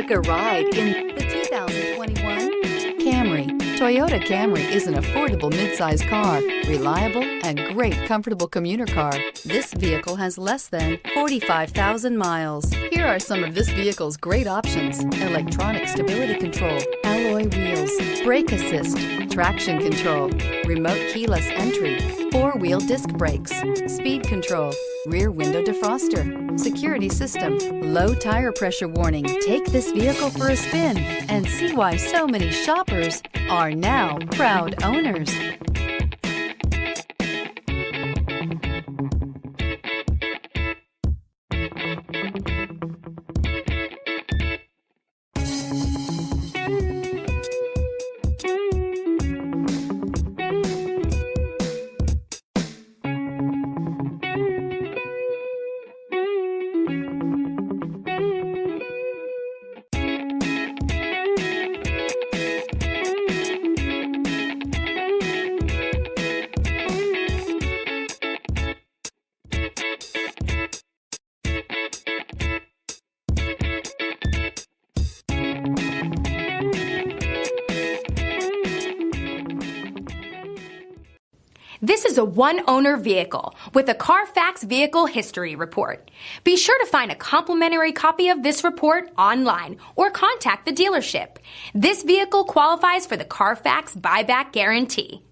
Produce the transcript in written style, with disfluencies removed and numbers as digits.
Take a ride in the 2021 Camry. Toyota Camry is an affordable midsize car, reliable and great comfortable commuter car. This vehicle has less than 45,000 miles. Here are some of this vehicle's great options: electronic stability control, alloy wheels, brake assist, traction control, remote keyless entry, four-wheel disc brakes, speed control, rear window defroster, security system, low tire pressure warning. Take this vehicle for a spin and see why so many shoppers are now proud owners. This is a one-owner vehicle with a Carfax Vehicle History Report. Be sure to find a complimentary copy of this report online or contact the dealership. This vehicle qualifies for the Carfax Buyback Guarantee.